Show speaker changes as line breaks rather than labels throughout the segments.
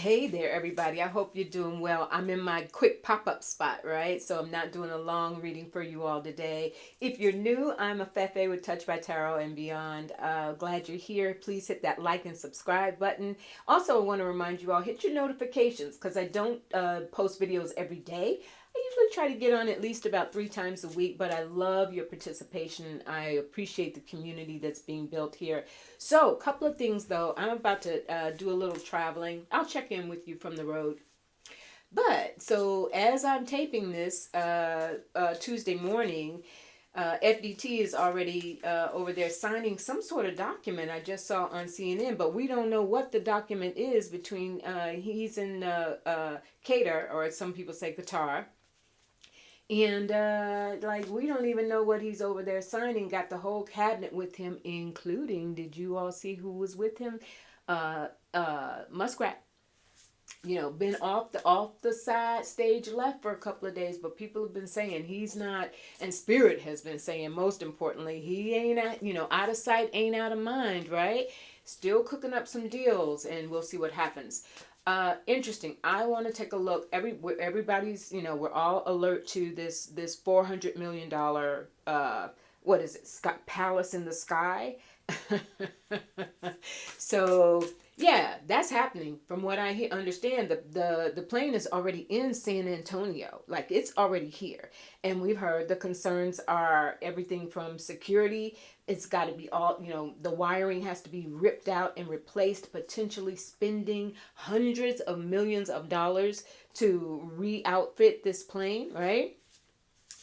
Hey there, everybody. I hope you're doing well. I'm in my quick pop-up spot, right? So I'm not doing a long reading for you all today. If you're new, I'm a Fefe with Touch by Tarot and Beyond. Glad you're here. Please hit that like and subscribe button. Also, I want to remind you all, hit your notifications because I don't post videos every day. I usually try to get on at least about 3 times a week, but I love your participation. I appreciate the community that's being built here. So, a couple of things though. I'm about to do a little traveling. I'll check in with you from the road. But, so as I'm taping this Tuesday morning, FDT is already over there signing some sort of document I just saw on CNN, but we don't know what the document is between, he's in Qatar, or some people say Qatar. And like we don't even know what he's over there signing. Got the whole cabinet with him, including, did you all see who was with him? Muskrat. You know, been off the side stage left for a couple of days, but people have been saying he's not, and Spirit has been saying, most importantly, he ain't out of sight, ain't out of mind, right? Still cooking up some deals, and we'll see what happens. Interesting. I want to take a look. Everybody's, we're all alert to this $400 million what is it? Palace in the sky. So yeah, that's happening. From what I understand, the plane is already in San Antonio. Like, it's already here. And we've heard the concerns are everything from security. It's got to be all, the wiring has to be ripped out and replaced, potentially spending hundreds of millions of dollars to re-outfit this plane, right?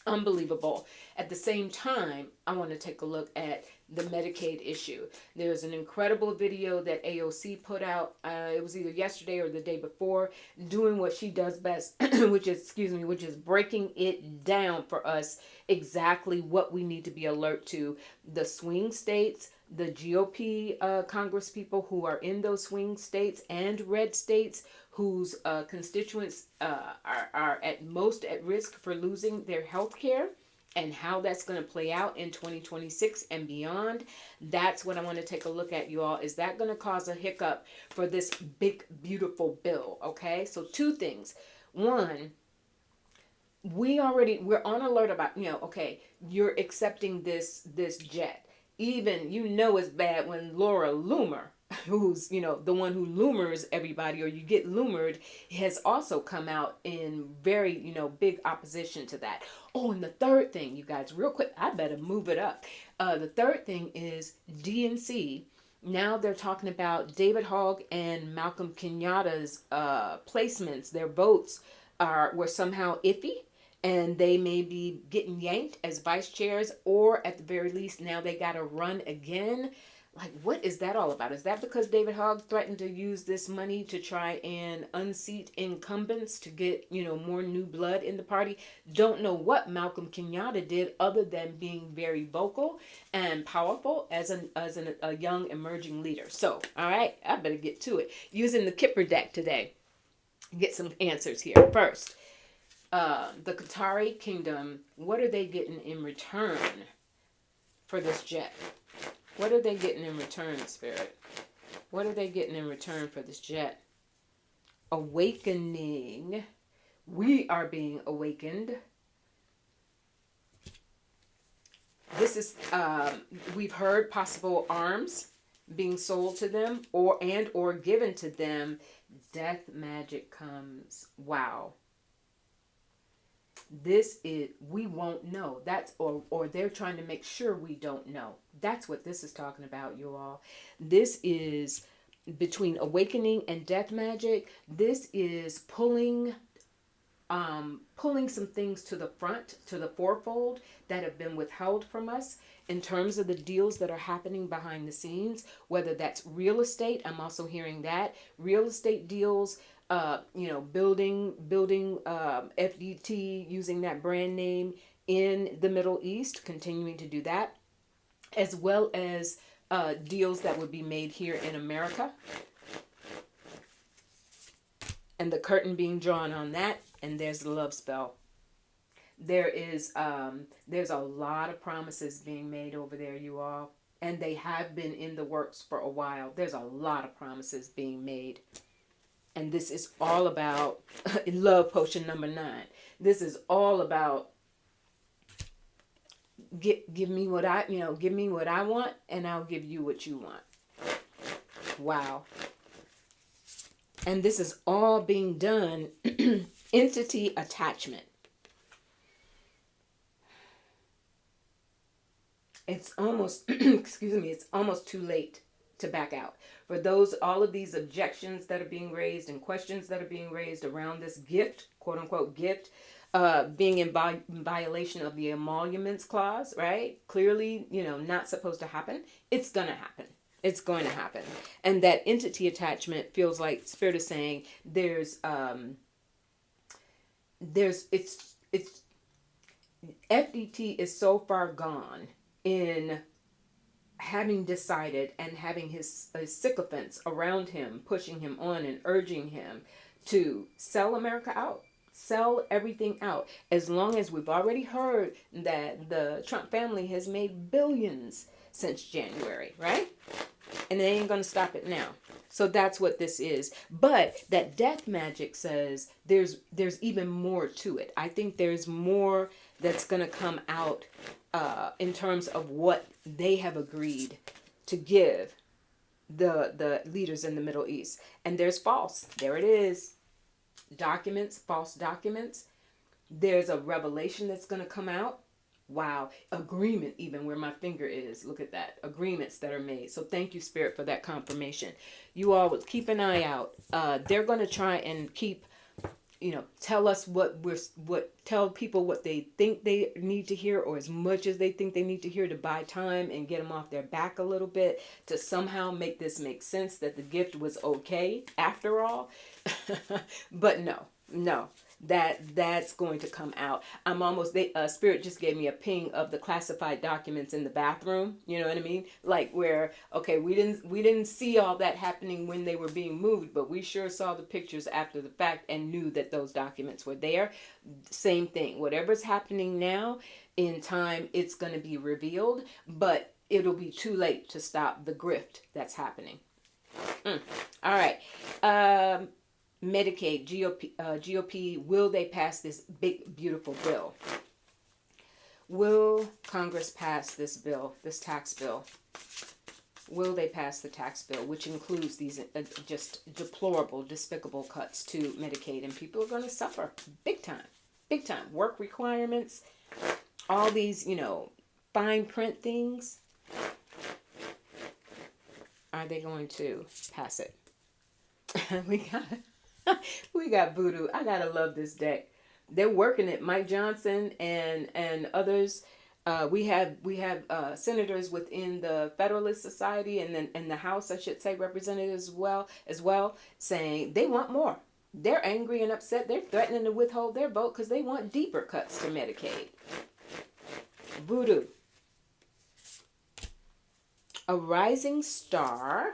Unbelievable. At the same time, I want to take a look at the Medicaid issue. There's an incredible video that AOC put out. It was either yesterday or the day before, doing what she does best, which is breaking it down for us exactly what we need to be alert to. The swing states, the GOP Congress people who are in those swing states and red states whose constituents are at most at risk for losing their health care, and how that's going to play out in 2026 and beyond. That's what I want to take a look at, you all. Is that going to cause a hiccup for this big, beautiful bill? Okay, so 2 things. One, we're on alert about, okay, you're accepting this jet. Even, it's bad when Laura Loomer, who's, the one who lumors everybody, or you get lured, has also come out in very, big opposition to that. Oh, and the third thing, you guys, real quick, I better move it up. The third thing is DNC. Now they're talking about David Hogg and Malcolm Kenyatta's placements. Their votes were somehow iffy, and they may be getting yanked as vice chairs, or at the very least, now they got to run again. Like, what is that all about? Is that because David Hogg threatened to use this money to try and unseat incumbents to get, more new blood in the party? Don't know what Malcolm Kenyatta did other than being very vocal and powerful as a young emerging leader. So, all right, I better get to it. Using the Kipper deck today. Get some answers here. First, the Qatari kingdom, what are they getting in return for this jet? What are they getting in return, Spirit? What are they getting in return for this jet? Awakening. We are being awakened. This is, we've heard possible arms being sold to them or given to them. Death magic comes. Wow. This is, we won't know. That's, or they're trying to make sure we don't know. That's what this is talking about, you all. This is between awakening and death magic. This is pulling some things to the front, to the forefold, that have been withheld from us in terms of the deals that are happening behind the scenes, whether that's real estate. I'm also hearing that real estate deals, building FDT, using that brand name in the Middle East, continuing to do that, as well as deals that would be made here in America. And the curtain being drawn on that, and there's the love spell. There's a lot of promises being made over there, you all, and they have been in the works for a while. There's a lot of promises being made. And this is all about love potion number 9. This is all about give me what give me what I want, and I'll give you what you want. Wow. And this is all being done entity attachment. It's almost excuse me, it's almost too late to back out. For all of these objections that are being raised and questions that are being raised around this gift, quote unquote gift, being in violation of the emoluments clause, right? Clearly, not supposed to happen. It's gonna happen. It's going to happen. And that entity attachment feels like Spirit is saying it's FDT is so far gone in having decided and having his sycophants around him, pushing him on and urging him to sell America out. Sell everything out. As long as we've already heard that the Trump family has made billions since January, right? And they ain't going to stop it now. So that's what this is. But that death magic says there's even more to it. I think there's more that's going to come out in terms of what they have agreed to give the leaders in the Middle East. And there's false. There it is. Documents, false documents. There's a revelation that's going to come out. Wow. Agreement, even where my finger is. Look at that. Agreements that are made. So thank you, Spirit, for that confirmation. You all would keep an eye out. They're going to try and keep, tell us tell people what they think they need to hear, or as much as they think they need to hear, to buy time and get them off their back a little bit, to somehow make this make sense that the gift was okay after all. But no. That's going to come out. Spirit just gave me a ping of the classified documents in the bathroom. You know what I mean? Like where, okay, we didn't see all that happening when they were being moved, but we sure saw the pictures after the fact and knew that those documents were there. Same thing. Whatever's happening now in time, it's going to be revealed, but it'll be too late to stop the grift that's happening. All right. Medicaid, GOP, will they pass this big, beautiful bill? Will Congress pass this bill, this tax bill? Will they pass the tax bill, which includes these just deplorable, despicable cuts to Medicaid? And people are going to suffer big time, big time. Work requirements, all these, fine print things. Are they going to pass it? We got voodoo. I gotta love this deck. They're working it. Mike Johnson and others. We have senators within the Federalist Society and the House, I should say, representatives as well, saying they want more. They're angry and upset. They're threatening to withhold their vote because they want deeper cuts to Medicaid. Voodoo. A rising star.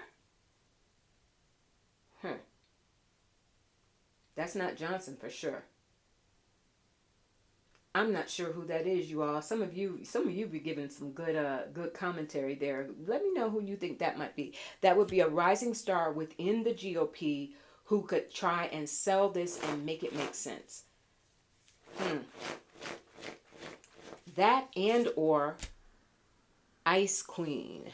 That's not Johnson for sure. I'm not sure who that is, you all. Some of you be giving some good commentary there. Let me know who you think that might be. That would be a rising star within the GOP who could try and sell this and make it make sense. That and or Ice Queen.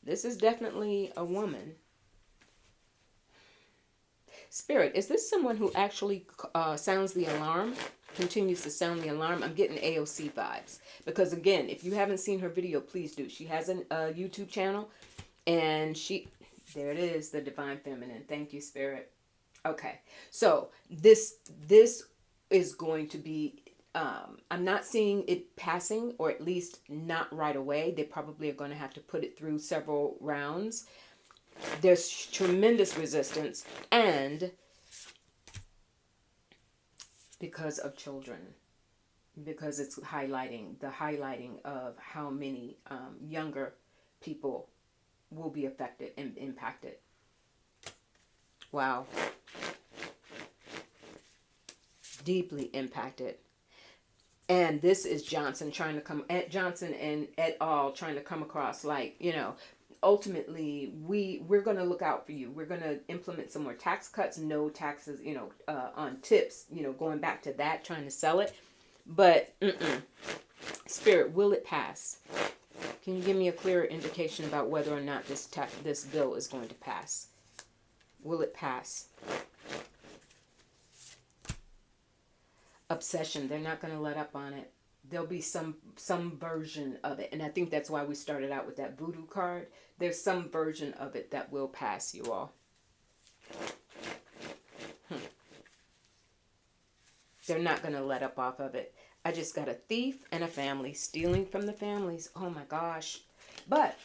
This is definitely a woman. Spirit, is this someone who actually sounds the alarm, continues to sound the alarm? I'm getting AOC vibes. Because again, if you haven't seen her video, please do. She has a YouTube channel, and there it is, the Divine Feminine. Thank you, Spirit. Okay, so this is going to be, I'm not seeing it passing, or at least not right away. They probably are going to have to put it through several rounds. There's tremendous resistance, and because of children, because it's highlighting of how many younger people will be affected and impacted. Wow. Deeply impacted. And this is Johnson and et al. Trying to come across like, ultimately, we're going to look out for you. We're going to implement some more tax cuts, no taxes, on tips, going back to that, trying to sell it. But Spirit, will it pass? Can you give me a clearer indication about whether or not this bill is going to pass? Will it pass? Obsession. They're not going to let up on it. There'll be some version of it. And I think that's why we started out with that voodoo card. There's some version of it that will pass, you all. They're not going to let up off of it. I just got a thief and a family stealing from the families. Oh my gosh. But,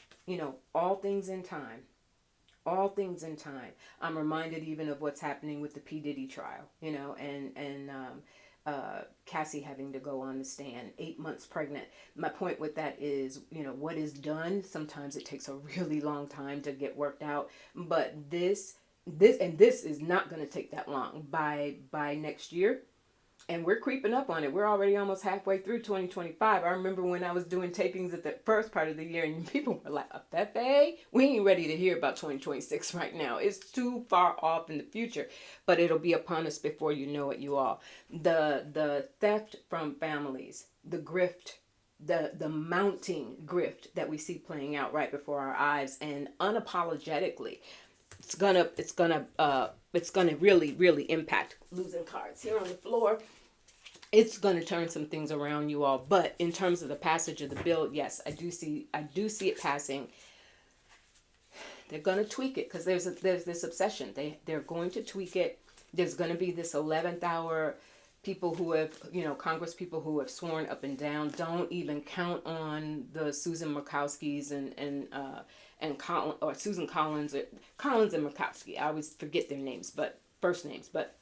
all things in time. All things in time. I'm reminded even of what's happening with the P. Diddy trial, and Cassie having to go on the stand, 8 months pregnant. My point with that is, what is done, sometimes it takes a really long time to get worked out. But this is not going to take that long. By next year, and we're creeping up on it. We're already almost halfway through 2025. I remember when I was doing tapings at the first part of the year, and people were like, Pepe, we ain't ready to hear about 2026 right now. It's too far off in the future. But it'll be upon us before you know it, you all. The theft from families, the grift, the mounting grift that we see playing out right before our eyes, and unapologetically, it's gonna really impact. Losing cards here on the floor. It's gonna turn some things around, you all. But in terms of the passage of the bill, yes, I do see it passing. They're gonna tweak it because there's this obsession. They're going to tweak it. There's gonna be this 11th hour. People who have, Congress people who have sworn up and down, don't even count on the Susan Murkowskis and Colin, or Susan Collins and Murkowski. I always forget their names, but first names, but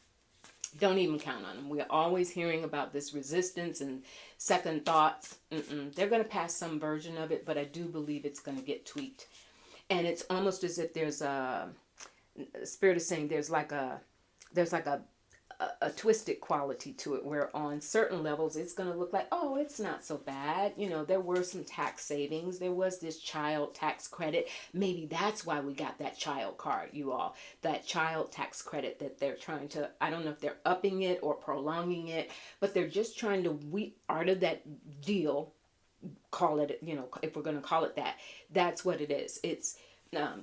don't even count on them. We're always hearing about this resistance and second thoughts. They're going to pass some version of it, but I do believe it's going to get tweaked. And it's almost as if there's Spirit is saying there's like a twisted quality to it, where on certain levels it's going to look like, oh, it's not so bad. There were some tax savings. There was this child tax credit. Maybe that's why we got that child card, you all. That child tax credit that they're trying to, I don't know if they're upping it or prolonging it, but they're just trying to weed out of that deal, call it, if we're going to call it that. That's what it is. It's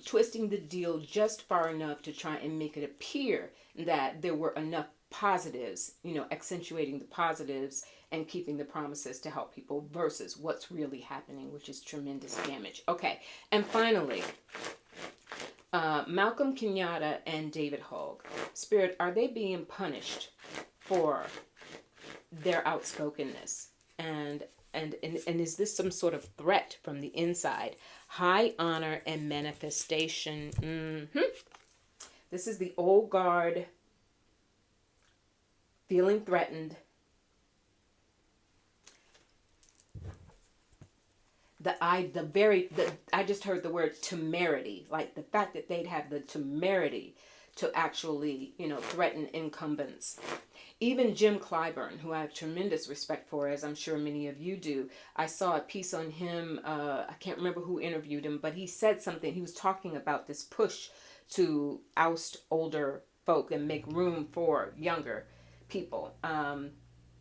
twisting the deal just far enough to try and make it appear that there were enough positives, accentuating the positives and keeping the promises to help people versus what's really happening, which is tremendous damage. Okay, and finally, Malcolm Kenyatta and David Hogg. Spirit, are they being punished for their outspokenness? And is this some sort of threat from the inside? High honor and manifestation. This is the old guard feeling threatened. I just heard the word temerity, like the fact that they'd have the temerity to actually, threaten incumbents. Even Jim Clyburn, who I have tremendous respect for, as I'm sure many of you do. I saw a piece on him. I can't remember who interviewed him, but he said something. He was talking about this push to oust older folk and make room for younger people.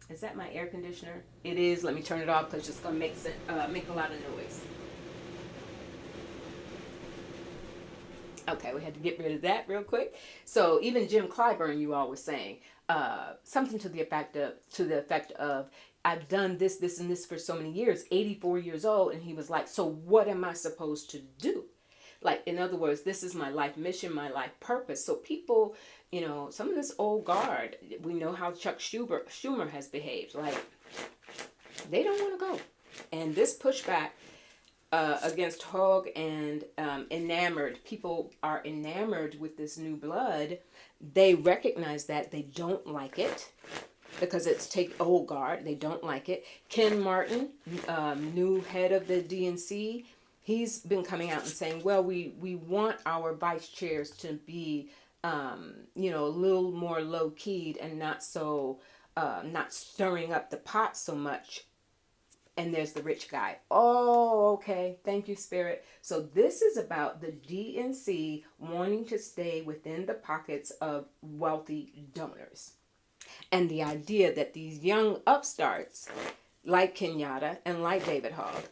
Is that my air conditioner? It is. Let me turn it off because it's going to make a lot of noise. Okay, we had to get rid of that real quick. So even Jim Clyburn, you all were saying something to the effect of, I've done this, and this for so many years, 84 years old. And he was like, so what am I supposed to do? Like, in other words, this is my life mission, my life purpose. So people, some of this old guard, we know how Chuck Schumer has behaved. Like, they don't want to go. And this pushback against Hogg and enamored, people are enamored with this new blood. They recognize that. They don't like it because it's old guard. They don't like it. Ken Martin, new head of the DNC, he's been coming out and saying, well, we want our vice chairs to be, a little more low-keyed and not so, not stirring up the pot so much. and there's the rich guy. Oh, okay. Thank you, Spirit. So this is about the DNC wanting to stay within the pockets of wealthy donors. And the idea that these young upstarts like Kenyatta and like David Hogg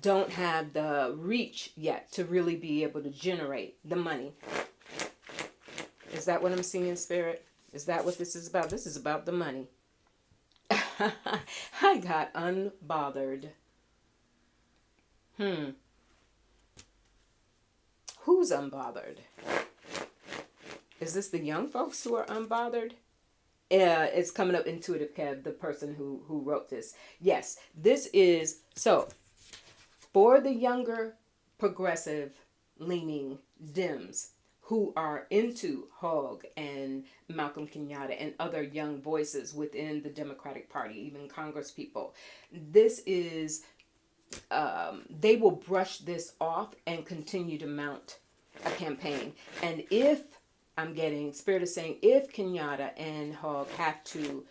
don't have the reach yet to really be able to generate the money. Is that what I'm seeing, Spirit? Is that what this is about? This is about the money. I got unbothered. Who's unbothered? Is this the young folks who are unbothered? It's coming up intuitive, Kev, the person who wrote this. Yes, this is, so, for the younger progressive leaning Dems who are into Hogg and Malcolm Kenyatta and other young voices within the Democratic Party, even Congress people, this is, they will brush this off and continue to mount a campaign. And if, I'm getting, Spirit is saying, if Kenyatta and Hogg have to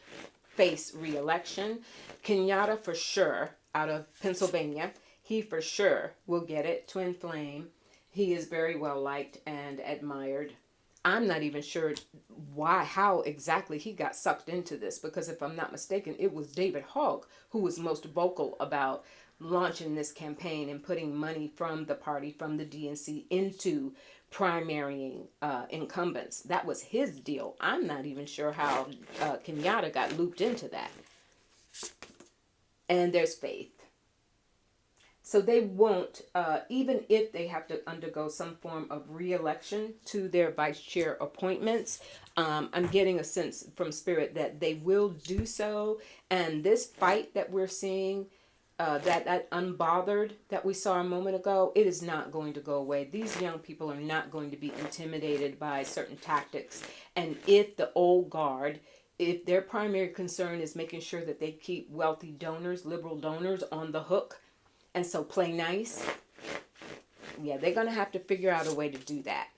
face re-election, Kenyatta for sure, out of Pennsylvania, he for sure will get it, twin flame. He is very well liked and admired. I'm not even sure how exactly he got sucked into this, because if I'm not mistaken, it was David Hogg who was most vocal about launching this campaign and putting money from the party, from the DNC, into primarying incumbents. That was his deal. I'm not even sure how Kenyatta got looped into that. And there's Faith. So they won't, even if they have to undergo some form of re-election to their vice chair appointments, I'm getting a sense from Spirit that they will do so. And this fight that we're seeing, that unbothered that we saw a moment ago, it is not going to go away. These young people are not going to be intimidated by certain tactics. And if the old guard, if their primary concern is making sure that they keep wealthy donors, liberal donors on the hook, and so play nice, yeah, they're going to have to figure out a way to do that.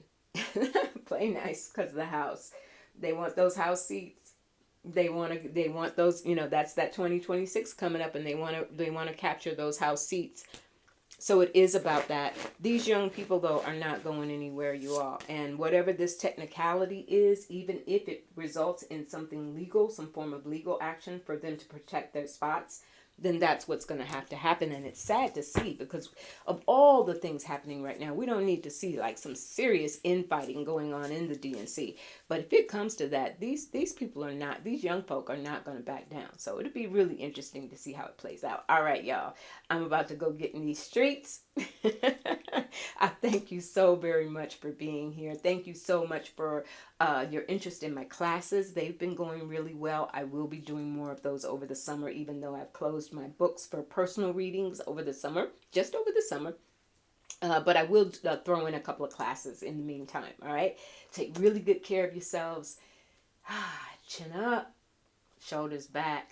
Play nice because of the House. They want those House seats. They want those, that's that 2026 coming up, and they want to capture those House seats. So it is about that. These young people, though, are not going anywhere, you all. And whatever this technicality is, even if it results in something legal, some form of legal action for them to protect their spots, then that's what's going to have to happen. And it's sad to see, because of all the things happening right now, we don't need to see like some serious infighting going on in the DNC. But if it comes to that, these people are not, these young folk are not going to back down. So it'll be really interesting to see how it plays out. All right, y'all, I'm about to go get in these streets. I thank you so very much for being here. Thank you so much for your interest in my classes. They've been going really well. I will be doing more of those over the summer, even though I've closed my books for personal readings over the summer, just over the summer. But I will throw in a couple of classes in the meantime, all right? Take really good care of yourselves. Chin up, shoulders back.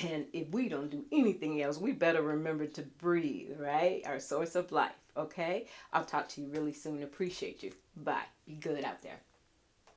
And if we don't do anything else, we better remember to breathe, right? Our source of life, okay? I'll talk to you really soon. Appreciate you. Bye. Be good out there.